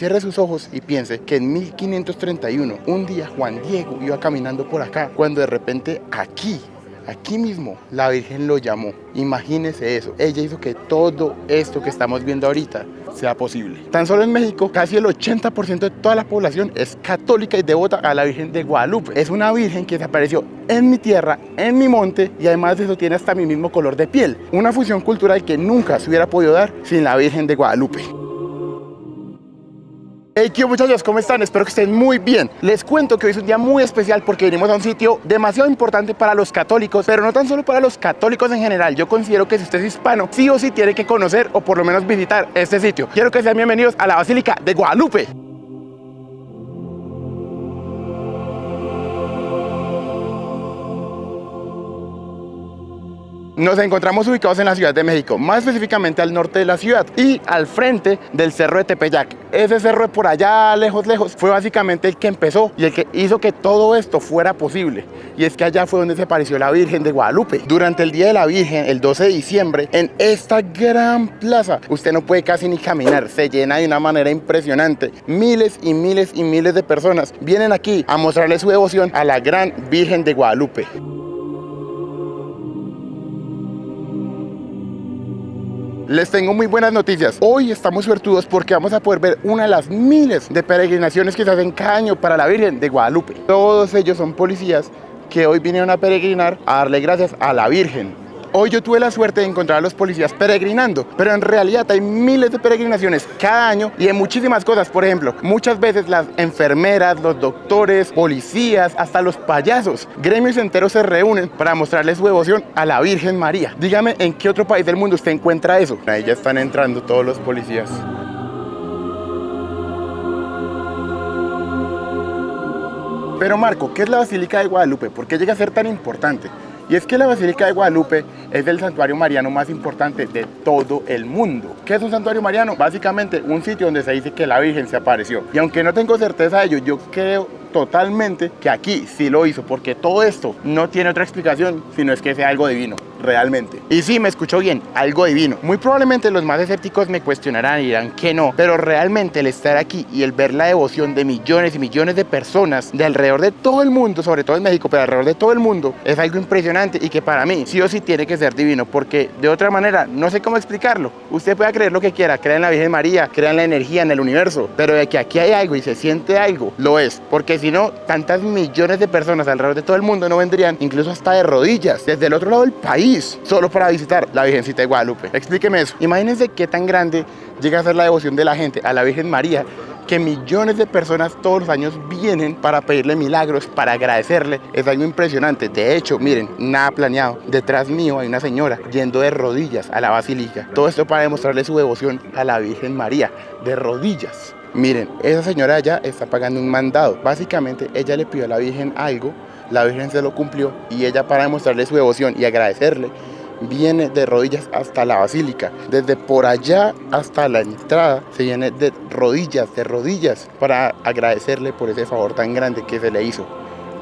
Cierre sus ojos y piense que en 1531, un día Juan Diego iba caminando por acá, cuando de repente aquí mismo, la Virgen lo llamó. Imagínese eso. Ella hizo que todo esto que estamos viendo ahorita sea posible. Tan solo en México, casi el 80% de toda la población es católica y devota a la Virgen de Guadalupe. Es una Virgen que se apareció en mi tierra, en mi monte, y además de eso tiene hasta mi mismo color de piel. Una fusión cultural que nunca se hubiera podido dar sin la Virgen de Guadalupe. Hey, ¿qué muchachos? ¿Cómo están? Espero que estén muy bien. Les cuento que hoy es un día muy especial porque venimos a un sitio demasiado importante para los católicos, pero no tan solo para los católicos en general. Yo considero que si usted es hispano, sí o sí tiene que conocer o por lo menos visitar este sitio. Quiero que sean bienvenidos a la Basílica de Guadalupe. Nos encontramos ubicados en la Ciudad de México, más específicamente al norte de la ciudad y al frente del Cerro de Tepeyac. Ese cerro de por allá, lejos, fue básicamente el que empezó y el que hizo que todo esto fuera posible. Y es que allá fue donde se apareció la Virgen de Guadalupe. Durante el Día de la Virgen, el 12 de diciembre, en esta gran plaza, usted no puede casi ni caminar, se llena de una manera impresionante. Miles y miles y miles de personas vienen aquí a mostrarle su devoción a la gran Virgen de Guadalupe. Les tengo muy buenas noticias. Hoy estamos suertudos porque vamos a poder ver una de las miles de peregrinaciones que se hacen cada año para la Virgen de Guadalupe. Todos ellos son policías que hoy vinieron a peregrinar a darle gracias a la Virgen. Hoy yo tuve la suerte de encontrar a los policías peregrinando, pero en realidad hay miles de peregrinaciones cada año y en muchísimas cosas. Por ejemplo, muchas veces las enfermeras, los doctores, policías, hasta los payasos, gremios enteros se reúnen para mostrarle su devoción a la Virgen María. Dígame, ¿en qué otro país del mundo usted encuentra eso? Ahí ya están entrando todos los policías. Pero Marco, ¿qué es la Basílica de Guadalupe? ¿Por qué llega a ser tan importante? Y es que la Basílica de Guadalupe es el santuario mariano más importante de todo el mundo. ¿Qué es un santuario mariano? Básicamente un sitio donde se dice que la Virgen se apareció. Y aunque no tengo certeza de ello, yo creo totalmente que aquí sí lo hizo, porque todo esto no tiene otra explicación, sino es que sea algo divino, realmente. Y sí, me escuchó bien, algo divino. Muy probablemente los más escépticos me cuestionarán y dirán que no, pero realmente el estar aquí y el ver la devoción de millones y millones de personas de alrededor de todo el mundo, sobre todo en México, pero alrededor de todo el mundo, es algo impresionante y que para mí sí o sí tiene que ser divino, porque de otra manera no sé cómo explicarlo. Usted puede creer lo que quiera, crea en la Virgen María, crea en la energía, en el universo, pero de que aquí hay algo y se siente algo, lo es, porque si no, tantas millones de personas alrededor de todo el mundo no vendrían, incluso hasta de rodillas, desde el otro lado del país, solo para visitar la Virgencita de Guadalupe. Explíqueme eso. Imagínense qué tan grande llega a ser la devoción de la gente a la Virgen María, que millones de personas todos los años vienen para pedirle milagros, para agradecerle. Es algo impresionante. De hecho, miren, nada planeado. Detrás mío hay una señora yendo de rodillas a la basílica. Todo esto para demostrarle su devoción a la Virgen María, de rodillas. Miren, esa señora allá está pagando un mandado. Básicamente, ella le pidió a la Virgen algo, la Virgen se lo cumplió y ella, para demostrarle su devoción y agradecerle, viene de rodillas hasta la basílica. Desde por allá hasta la entrada se viene de rodillas para agradecerle por ese favor tan grande que se le hizo.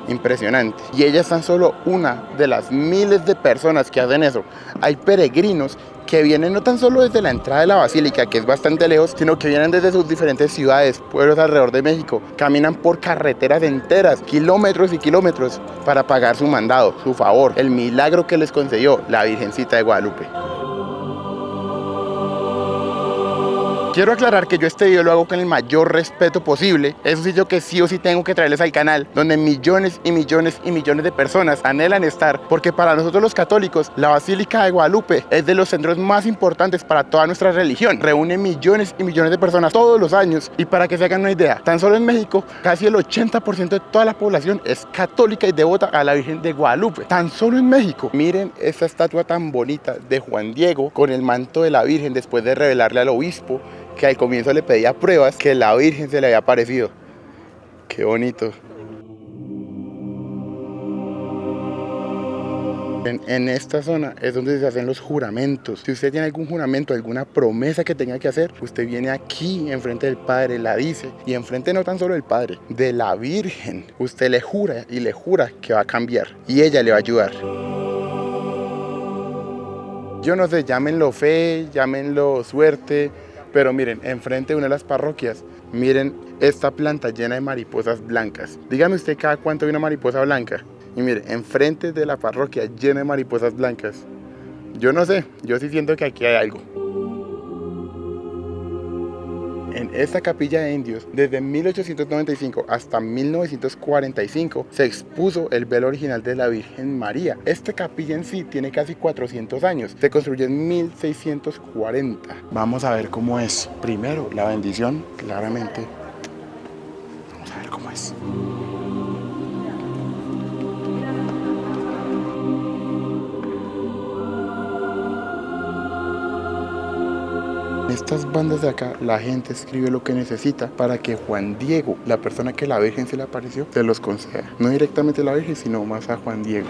Impresionante. Y ella es tan solo una de las miles de personas que hacen eso. Hay peregrinos que vienen no tan solo desde la entrada de la basílica, que es bastante lejos, sino que vienen desde sus diferentes ciudades, pueblos alrededor de México. Caminan por carreteras enteras, kilómetros y kilómetros, para pagar su mandado, su favor, el milagro que les concedió la Virgencita de Guadalupe. Quiero aclarar que yo este video lo hago con el mayor respeto posible. Es un sitio que sí o sí tengo que traerles al canal, donde millones y millones y millones de personas anhelan estar, porque para nosotros los católicos, la Basílica de Guadalupe es de los centros más importantes para toda nuestra religión. Reúne millones y millones de personas todos los años. Y para que se hagan una idea, tan solo en México, casi el 80% de toda la población es católica y devota a la Virgen de Guadalupe. Tan solo en México. Miren esta estatua tan bonita de Juan Diego con el manto de la Virgen después de revelarle al obispo que al comienzo le pedía pruebas que la Virgen se le había aparecido. Qué bonito. En esta zona es donde se hacen los juramentos. Si usted tiene algún juramento, alguna promesa que tenga que hacer, usted viene aquí enfrente del Padre, la dice, y enfrente no tan solo del Padre, de la Virgen. Usted le jura y le jura que va a cambiar y ella le va a ayudar. Yo no sé, llámenlo fe, llámenlo suerte, Pero miren, enfrente de una de las parroquias, miren esta planta llena de mariposas blancas. Dígame usted cada cuánto ve una mariposa blanca. Y miren, enfrente de la parroquia llena de mariposas blancas. Yo no sé, yo sí siento que aquí hay algo. En esta capilla de indios, desde 1895 hasta 1945, se expuso el velo original de la Virgen María. Esta capilla en sí tiene casi 400 años. Se construyó en 1640. Vamos a ver cómo es. Primero, la bendición, claramente. Vamos a ver cómo es. Estas bandas de acá, la gente escribe lo que necesita para que Juan Diego, la persona que la Virgen se le apareció, se los conceda. No directamente a la Virgen, sino más a Juan Diego.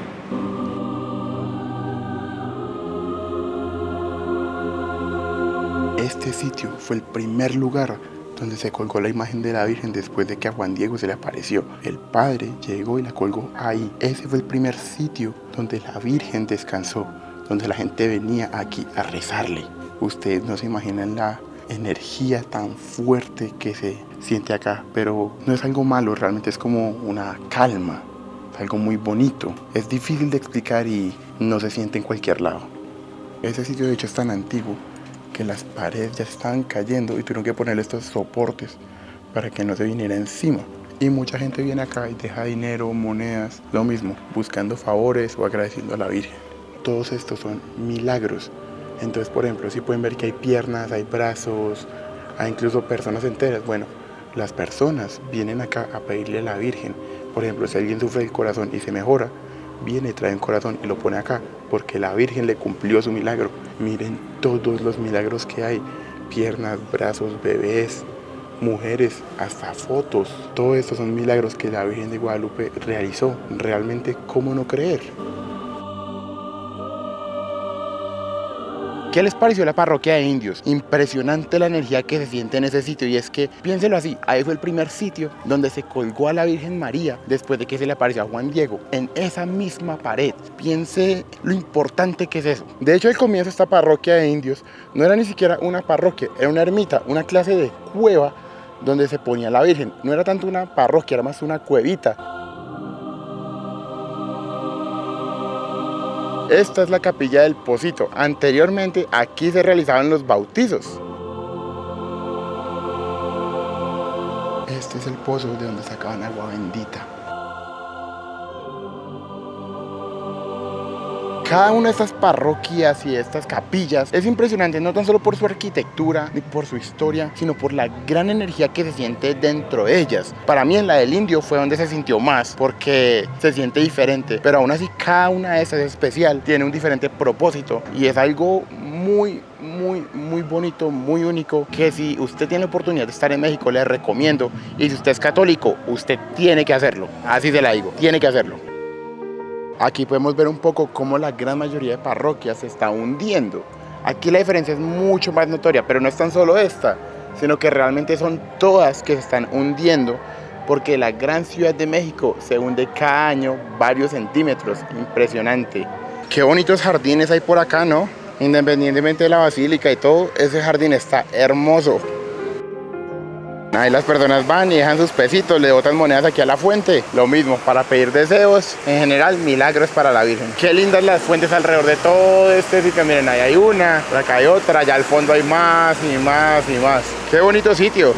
Este sitio fue el primer lugar donde se colgó la imagen de la Virgen después de que a Juan Diego se le apareció. El padre llegó y la colgó ahí. Ese fue el primer sitio donde la Virgen descansó, donde la gente venía aquí a rezarle. Ustedes no se imaginan la energía tan fuerte que se siente acá, pero no es algo malo, realmente es como una calma, es algo muy bonito. Es difícil de explicar y no se siente en cualquier lado. Ese sitio de hecho es tan antiguo que las paredes ya estaban cayendo y tuvieron que ponerle estos soportes para que no se viniera encima. Y mucha gente viene acá y deja dinero, monedas, lo mismo, buscando favores o agradeciendo a la Virgen. Todos estos son milagros. Entonces, por ejemplo, si pueden ver que hay piernas, hay brazos, hay incluso personas enteras. Bueno, las personas vienen acá a pedirle a la Virgen. Por ejemplo, si alguien sufre del corazón y se mejora, viene, trae un corazón y lo pone acá, porque la Virgen le cumplió su milagro. Miren todos los milagros que hay. Piernas, brazos, bebés, mujeres, hasta fotos. Todo esto son milagros que la Virgen de Guadalupe realizó. Realmente, ¿cómo no creer? ¿Qué les pareció la parroquia de indios? Impresionante la energía que se siente en ese sitio, y es que, piénselo así, ahí fue el primer sitio donde se colgó a la Virgen María después de que se le apareció a Juan Diego, en esa misma pared. Piense lo importante que es eso. De hecho, al comienzo de esta parroquia de indios no era ni siquiera una parroquia, era una ermita, una clase de cueva donde se ponía la Virgen. No era tanto una parroquia, era más una cuevita. Esta es la capilla del Pocito. Anteriormente aquí se realizaban los bautizos. Este es el pozo de donde sacaban agua bendita. Cada una de estas parroquias y estas capillas es impresionante, no tan solo por su arquitectura ni por su historia, sino por la gran energía que se siente dentro de ellas. Para mí en la del Indio fue donde se sintió más, porque se siente diferente, pero aún así cada una de estas es especial, tiene un diferente propósito y es algo muy bonito, muy único, que si usted tiene la oportunidad de estar en México, le recomiendo. Y si usted es católico, usted tiene que hacerlo, así se la digo, tiene que hacerlo. Aquí podemos ver un poco cómo la gran mayoría de parroquias se está hundiendo. Aquí la diferencia es mucho más notoria, pero no es tan solo esta, sino que realmente son todas que se están hundiendo, porque la gran Ciudad de México se hunde cada año varios centímetros. Impresionante. Qué bonitos jardines hay por acá, ¿no? Independientemente de la basílica y todo, ese jardín está hermoso. Ahí las personas van y dejan sus pesitos, le botan monedas aquí a la fuente. Lo mismo, para pedir deseos, en general, milagros para la Virgen. Qué lindas las fuentes alrededor de todo este sitio. Miren, ahí hay una, por acá hay otra, allá al fondo hay más y más y más. Qué bonito sitio.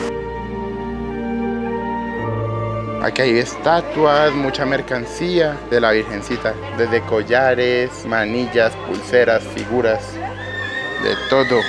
Aquí hay estatuas, mucha mercancía de la Virgencita, desde collares, manillas, pulseras, figuras, de todo.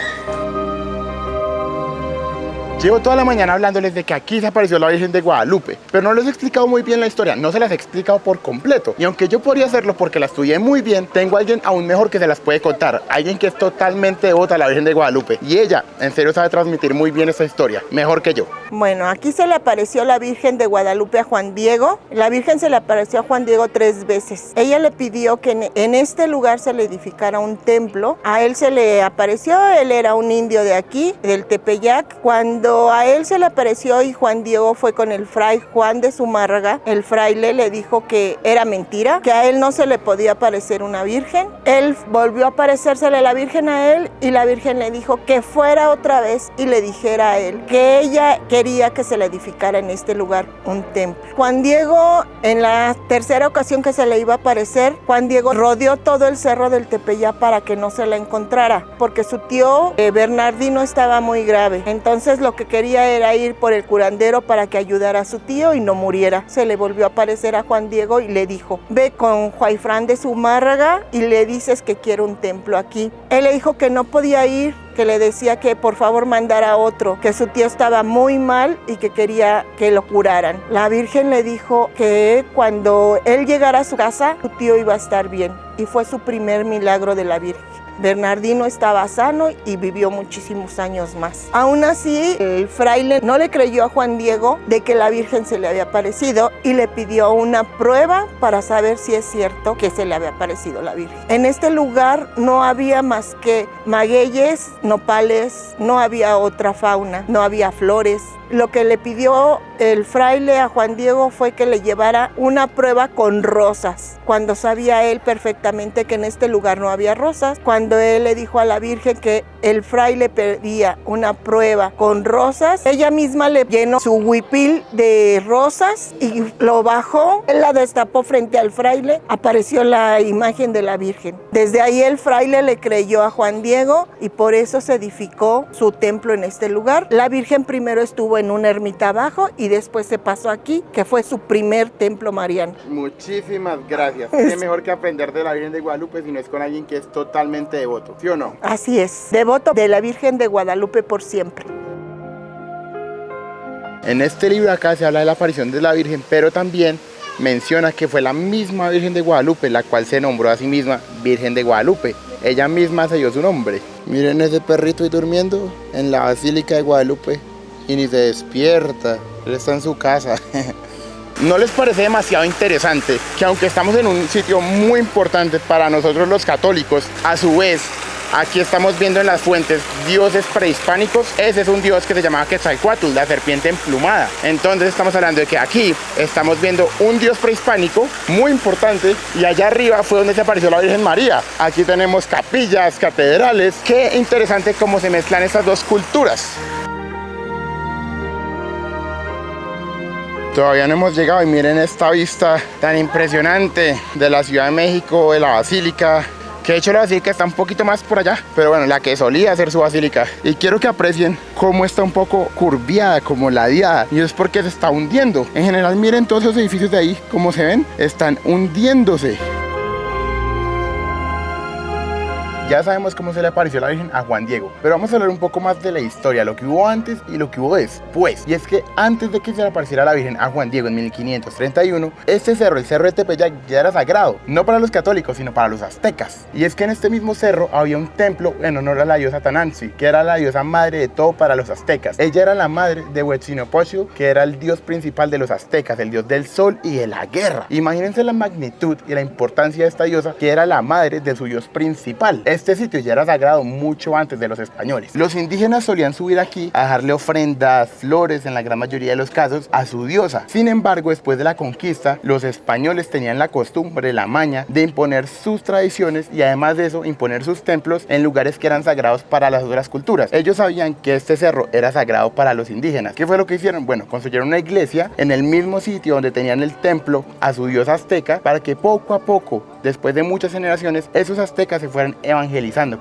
Llevo toda la mañana hablándoles de que aquí se apareció la Virgen de Guadalupe, pero no les he explicado muy bien la historia, no se las he explicado por completo. Y aunque yo podría hacerlo porque la estudié muy bien, tengo a alguien aún mejor que se las puede contar, alguien que es totalmente devota a la Virgen de Guadalupe. Y ella, en serio, sabe transmitir muy bien esta historia, mejor que yo. Bueno, aquí se le apareció la Virgen de Guadalupe a Juan Diego. La Virgen se le apareció a Juan Diego 3 veces. Ella le pidió que en este lugar se le edificara un templo. A él se le apareció, él era un indio de aquí, del Tepeyac. Cuando Cuando a él se le apareció y Juan Diego fue con el fray Juan de Zumárraga, el fraile le dijo que era mentira, que a él no se le podía aparecer una virgen. Él volvió a aparecérsele la virgen a él y la virgen le dijo que fuera otra vez y le dijera a él que ella quería que se le edificara en este lugar un templo. Juan Diego, en la tercera ocasión que se le iba a aparecer, Juan Diego rodeó todo el cerro del Tepeyá para que no se la encontrara, porque su tío Bernardino estaba muy grave. Entonces lo que quería era ir por el curandero para que ayudara a su tío y no muriera. Se le volvió a aparecer a Juan Diego y le dijo: ve con Juaifrán de Zumárraga y le dices que quiere un templo aquí. Él le dijo que no podía ir, que le decía que por favor mandara a otro, que su tío estaba muy mal y que quería que lo curaran. La Virgen le dijo que cuando él llegara a su casa, su tío iba a estar bien, y fue su primer milagro de la Virgen. Bernardino estaba sano y vivió muchísimos años más. Aún así, el fraile no le creyó a Juan Diego de que la Virgen se le había aparecido y le pidió una prueba para saber si es cierto que se le había aparecido la Virgen. En este lugar no había más que magueyes, nopales, no había otra fauna, no había flores. Lo que le pidió el fraile a Juan Diego fue que le llevara una prueba con rosas, cuando sabía él perfectamente que en este lugar no había rosas. Cuando él le dijo a la Virgen que el fraile pedía una prueba con rosas, ella misma le llenó su huipil de rosas y lo bajó. Él la destapó frente al fraile, apareció la imagen de la Virgen. Desde ahí el fraile le creyó a Juan Diego y por eso se edificó su templo en este lugar. La Virgen primero estuvo en una ermita abajo y después se pasó aquí, que fue su primer templo mariano. Muchísimas gracias. Qué mejor que aprender de la Virgen de Guadalupe si no es con alguien que es totalmente devoto, ¿sí o no? Así es, devoto de la Virgen de Guadalupe por siempre. En este libro acá se habla de la aparición de la Virgen, pero también menciona que fue la misma Virgen de Guadalupe la cual se nombró a sí misma Virgen de Guadalupe. Ella misma se dio su nombre. Miren ese perrito ahí durmiendo en la Basílica de Guadalupe y ni se despierta. Él está en su casa. ¿No les parece demasiado interesante que aunque estamos en un sitio muy importante para nosotros los católicos, a su vez aquí estamos viendo en las fuentes dioses prehispánicos? Ese es un dios que se llamaba Quetzalcóatl, la serpiente emplumada. Entonces estamos hablando de que aquí estamos viendo un dios prehispánico muy importante y allá arriba fue donde se apareció la Virgen María. Aquí tenemos capillas, catedrales. Qué interesante cómo se mezclan estas dos culturas. Todavía no hemos llegado y miren esta vista tan impresionante de la Ciudad de México, de la Basílica. Que de hecho la basílica está un poquito más por allá, pero bueno, la que solía ser su basílica. Y quiero que aprecien cómo está un poco curviada, como ladeada, y es porque se está hundiendo. En general miren todos esos edificios de ahí, como se ven, están hundiéndose. Ya sabemos cómo se le apareció la Virgen a Juan Diego, pero vamos a hablar un poco más de la historia, lo que hubo antes y lo que hubo después. Y es que antes de que se le apareciera la Virgen a Juan Diego en 1531, este cerro, el Cerro de Tepeyac, ya era sagrado, no para los católicos, sino para los aztecas. Y es que en este mismo cerro había un templo en honor a la diosa Tanantzin, que era la diosa madre de todo para los aztecas. Ella era la madre de Huitzilopochtli, que era el dios principal de los aztecas, el dios del sol y de la guerra. Imagínense la magnitud y la importancia de esta diosa, que era la madre de su dios principal. Este sitio ya era sagrado mucho antes de los españoles. Los indígenas solían subir aquí a dejarle ofrendas, flores, en la gran mayoría de los casos, a su diosa. Sin embargo, después de la conquista, los españoles tenían la costumbre, la maña, de imponer sus tradiciones y además de eso, imponer sus templos en lugares que eran sagrados para las otras culturas. Ellos sabían que este cerro era sagrado para los indígenas. ¿Qué fue lo que hicieron? Bueno, construyeron una iglesia en el mismo sitio donde tenían el templo a su diosa azteca, para que poco a poco, después de muchas generaciones, esos aztecas se fueran evangelizando,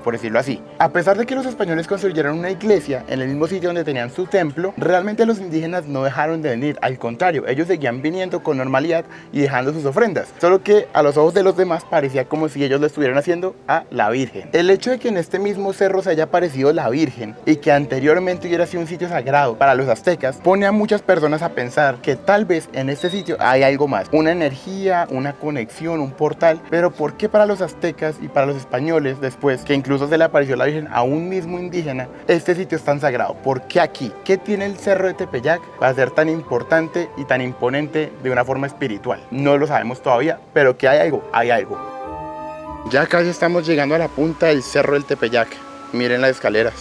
por decirlo así. A pesar de que los españoles construyeron una iglesia en el mismo sitio donde tenían su templo, realmente los indígenas no dejaron de venir, al contrario, ellos seguían viniendo con normalidad y dejando sus ofrendas, solo que a los ojos de los demás parecía como si ellos lo estuvieran haciendo a la Virgen. El hecho de que en este mismo cerro se haya aparecido la Virgen y que anteriormente hubiera sido un sitio sagrado para los aztecas, pone a muchas personas a pensar que tal vez en este sitio hay algo más, una energía, una conexión, un portal. Pero ¿por qué para los aztecas y para los españoles, después que incluso se le apareció la Virgen a un mismo indígena, este sitio es tan sagrado? ¿Por qué aquí? ¿Qué tiene el Cerro de Tepeyac para ser tan importante y tan imponente de una forma espiritual? No lo sabemos todavía, pero que hay algo, hay algo. Ya casi estamos llegando a la punta del Cerro del Tepeyac. Miren las escaleras.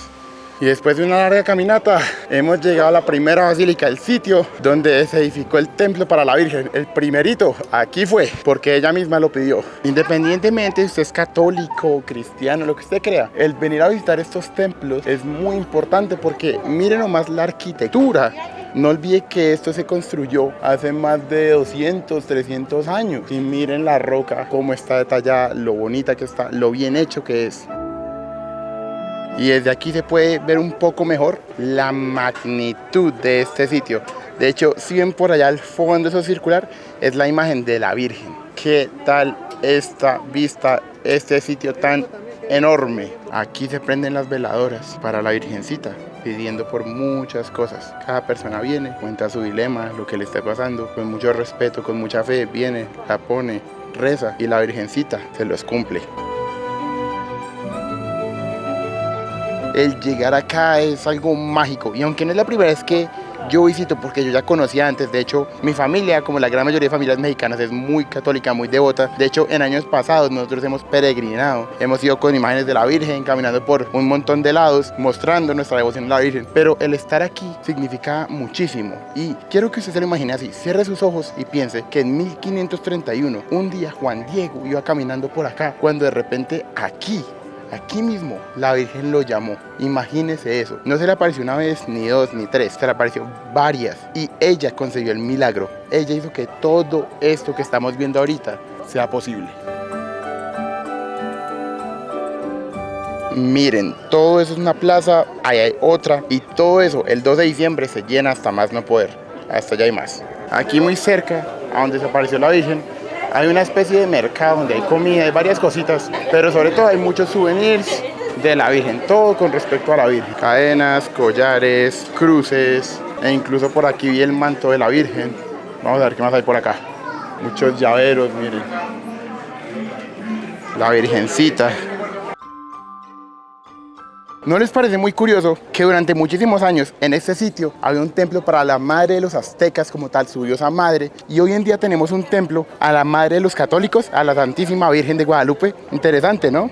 Y después de una larga caminata, hemos llegado a la primera basílica, el sitio donde se edificó el templo para la Virgen. El primerito, aquí fue, porque ella misma lo pidió. Independientemente si usted es católico, cristiano, lo que usted crea, el venir a visitar estos templos es muy importante porque miren nomás la arquitectura. No olvide que esto se construyó hace más de 200, 300 años. Y miren la roca, cómo está detallada, lo bonita que está, lo bien hecho que es. Y desde aquí se puede ver un poco mejor la magnitud de este sitio. De hecho, si ven por allá al fondo eso circular, es la imagen de la Virgen. ¿Qué tal esta vista, este sitio tan enorme? Aquí se prenden las veladoras para la Virgencita, pidiendo por muchas cosas. Cada persona viene, cuenta su dilema, lo que le esté pasando, con mucho respeto, con mucha fe, viene, la pone, reza y la Virgencita se los cumple. El llegar acá es algo mágico y aunque no es la primera vez que yo visito, porque yo ya conocía antes, de hecho mi familia, como la gran mayoría de familias mexicanas, es muy católica, muy devota. De hecho en años pasados nosotros hemos peregrinado, hemos ido con imágenes de la Virgen, caminando por un montón de lados, mostrando nuestra devoción a la Virgen, pero el estar aquí significa muchísimo y quiero que usted se lo imagine así, cierre sus ojos y piense que en 1531 un día Juan Diego iba caminando por acá, cuando de repente aquí mismo la Virgen lo llamó. Imagínese eso. No se le apareció una vez, ni dos, ni tres. Se le apareció varias. Y ella consiguió el milagro. Ella hizo que todo esto que estamos viendo ahorita sea posible. Miren, todo eso es una plaza. Ahí hay otra. Y todo eso, el 2 de diciembre, se llena hasta más no poder. Hasta allá hay más. Aquí muy cerca, a donde se apareció la Virgen, hay una especie de mercado donde hay comida, hay varias cositas, pero sobre todo hay muchos souvenirs de la Virgen, todo con respecto a la Virgen. Cadenas, collares, cruces, e incluso por aquí vi el manto de la Virgen. Vamos a ver qué más hay por acá. Muchos llaveros, miren. La Virgencita. ¿No les parece muy curioso que durante muchísimos años en este sitio había un templo para la madre de los aztecas como tal, su diosa madre, y hoy en día tenemos un templo a la madre de los católicos, a la Santísima Virgen de Guadalupe? Interesante, ¿no?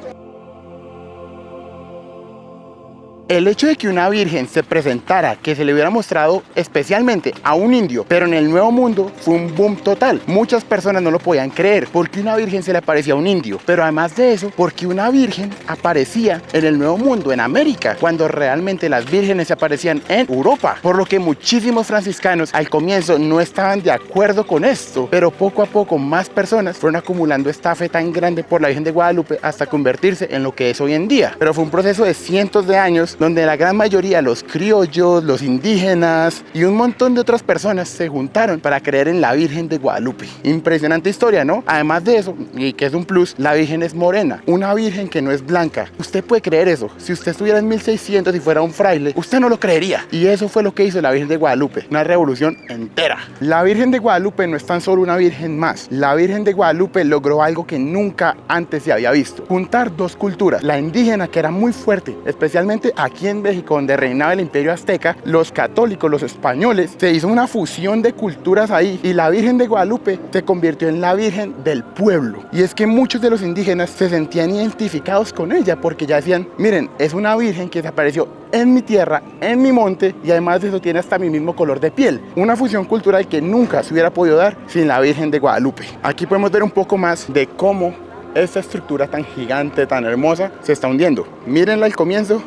El hecho de que una virgen se presentara, que se le hubiera mostrado especialmente a un indio, pero en el Nuevo Mundo, fue un boom total. Muchas personas no lo podían creer, porque una virgen se le aparecía a un indio. Pero además de eso, porque una virgen aparecía en el Nuevo Mundo, en América, cuando realmente las vírgenes se aparecían en Europa. Por lo que muchísimos franciscanos al comienzo no estaban de acuerdo con esto, pero poco a poco más personas fueron acumulando esta fe tan grande por la Virgen de Guadalupe hasta convertirse en lo que es hoy en día. Pero fue un proceso de cientos de años donde la gran mayoría, los criollos, los indígenas y un montón de otras personas se juntaron para creer en la Virgen de Guadalupe. Impresionante historia, ¿no? Además de eso, y que es un plus, la Virgen es morena, una Virgen que no es blanca. Usted puede creer eso. Si usted estuviera en 1600 y fuera un fraile, usted no lo creería. Y eso fue lo que hizo la Virgen de Guadalupe, una revolución entera. La Virgen de Guadalupe no es tan solo una virgen más. La Virgen de Guadalupe logró algo que nunca antes se había visto: juntar dos culturas, la indígena, que era muy fuerte, especialmente aquí en México, donde reinaba el imperio azteca, los católicos, los españoles, se hizo una fusión de culturas ahí, y la Virgen de Guadalupe se convirtió en la Virgen del pueblo. Y es que muchos de los indígenas se sentían identificados con ella, porque ya decían: miren, es una virgen que se apareció en mi tierra, en mi monte, y además de eso tiene hasta mi mismo color de piel. Una fusión cultural que nunca se hubiera podido dar sin la Virgen de Guadalupe. Aquí podemos ver un poco más de cómo esta estructura tan gigante, tan hermosa, se está hundiendo. Mírenla al comienzo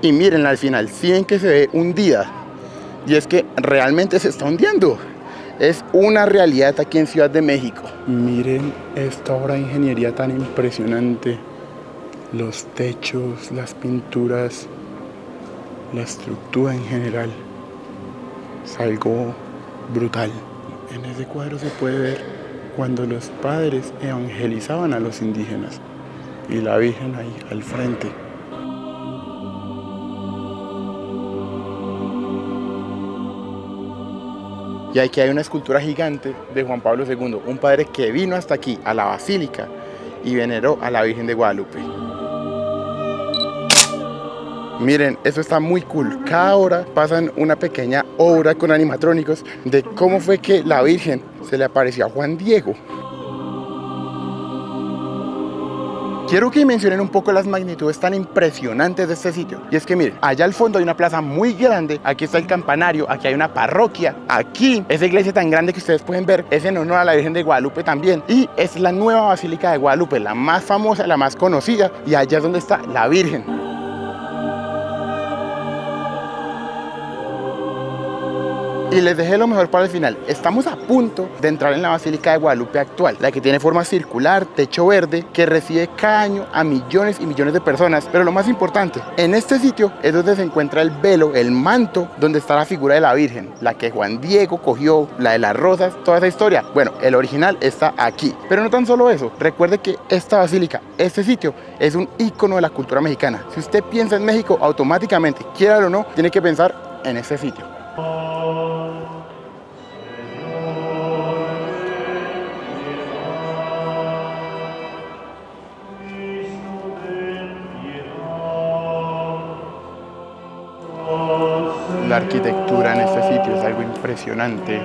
y mírenla al final. Si ven que se ve hundida, y es que realmente se está hundiendo. Es una realidad aquí en Ciudad de México. Miren esta obra de ingeniería tan impresionante. Los techos, las pinturas, la estructura en general. Es algo brutal. En ese cuadro se puede ver cuando los padres evangelizaban a los indígenas y la Virgen ahí al frente. Y aquí hay una escultura gigante de Juan Pablo II, un padre que vino hasta aquí, a la basílica, y veneró a la Virgen de Guadalupe. Miren, eso está muy cool. Cada hora pasan una pequeña obra con animatrónicos de cómo fue que la Virgen se le apareció a Juan Diego. quiero que mencionen un poco las magnitudes tan impresionantes de este sitio. Y es que miren, allá al fondo hay una plaza muy grande, aquí está el campanario, aquí hay una parroquia, aquí esa iglesia tan grande que ustedes pueden ver es en honor a la Virgen de Guadalupe también, y es la nueva Basílica de Guadalupe, la más famosa, la más conocida, y allá es donde está la Virgen. Y les dejé lo mejor para el final. Estamos a punto de entrar en la Basílica de Guadalupe actual, la que tiene forma circular, techo verde, que recibe cada año a millones y millones de personas. Pero lo más importante, en este sitio es donde se encuentra el velo, el manto, donde está la figura de la Virgen, la que Juan Diego cogió, la de las rosas, toda esa historia. Bueno, el original está aquí. Pero no tan solo eso, recuerde que esta basílica, este sitio, es un ícono de la cultura mexicana. Si usted piensa en México, automáticamente, quiera o no, tiene que pensar en este sitio. La arquitectura en este sitio es algo impresionante,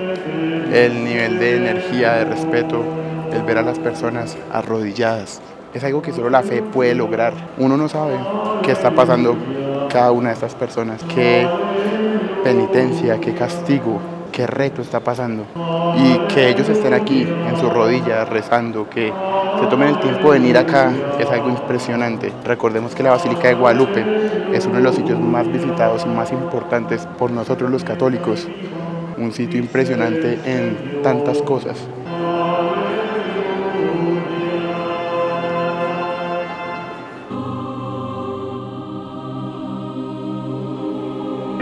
el nivel de energía, de respeto, el ver a las personas arrodilladas, es algo que solo la fe puede lograr. Uno no sabe qué está pasando cada una de estas personas, qué penitencia, qué castigo, qué reto está pasando, y que ellos estén aquí en sus rodillas rezando, que se tomen el tiempo de venir acá, es algo impresionante. Recordemos que la Basílica de Guadalupe es uno de los sitios más visitados y más importantes por nosotros los católicos, un sitio impresionante en tantas cosas.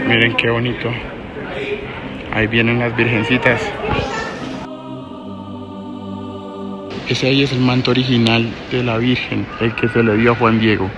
Miren qué bonito. Ahí vienen las virgencitas. Ese ahí es el manto original de la Virgen, el que se le dio a Juan Diego.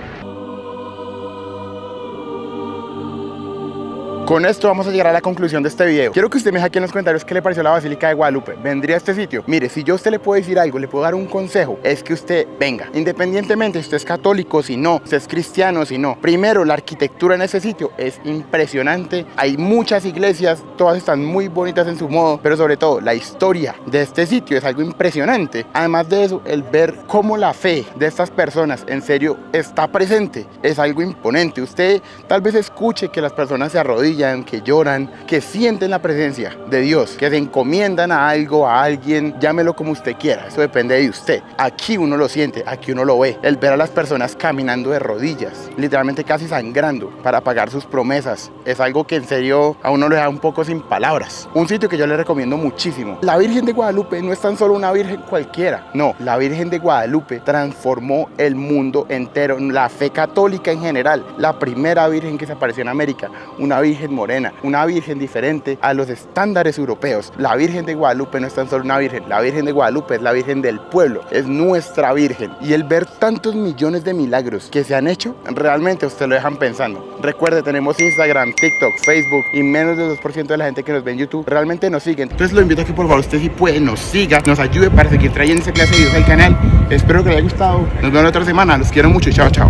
Con esto vamos a llegar a la conclusión de este video. Quiero que usted me deje aquí en los comentarios qué le pareció la Basílica de Guadalupe. ¿Vendría a este sitio? Mire, si yo a usted le puedo decir algo, le puedo dar un consejo, es que usted venga. Independientemente si usted es católico, si no, usted es cristiano, si no. Primero, la arquitectura en ese sitio es impresionante. Hay muchas iglesias, todas están muy bonitas en su modo, pero sobre todo, la historia de este sitio es algo impresionante. Además de eso, el ver cómo la fe de estas personas en serio está presente es algo imponente. Usted tal vez escuche que las personas se arrodillan, que lloran, que sienten la presencia de Dios, que se encomiendan a algo, a alguien, llámelo como usted quiera, eso depende de usted. Aquí uno lo siente, aquí uno lo ve, el ver a las personas caminando de rodillas, literalmente casi sangrando para pagar sus promesas, es algo que en serio a uno le da un poco sin palabras. Un sitio que yo le recomiendo muchísimo. La Virgen de Guadalupe no es tan solo una virgen cualquiera, no, la Virgen de Guadalupe transformó el mundo entero, la fe católica en general, la primera virgen que se apareció en América, una virgen morena, una virgen diferente a los estándares europeos. La Virgen de Guadalupe no es tan solo una virgen, la Virgen de Guadalupe es la Virgen del pueblo, es nuestra Virgen. Y el ver tantos millones de milagros que se han hecho, realmente usted lo dejan pensando. Recuerde, tenemos Instagram, TikTok, Facebook, y menos del 2% de la gente que nos ve en YouTube realmente nos siguen. Entonces lo invito a que por favor usted si puede nos siga, nos ayude para seguir trayendo esa clase de videos al canal. Espero que les haya gustado. Nos vemos la otra semana, los quiero mucho y chao, chao.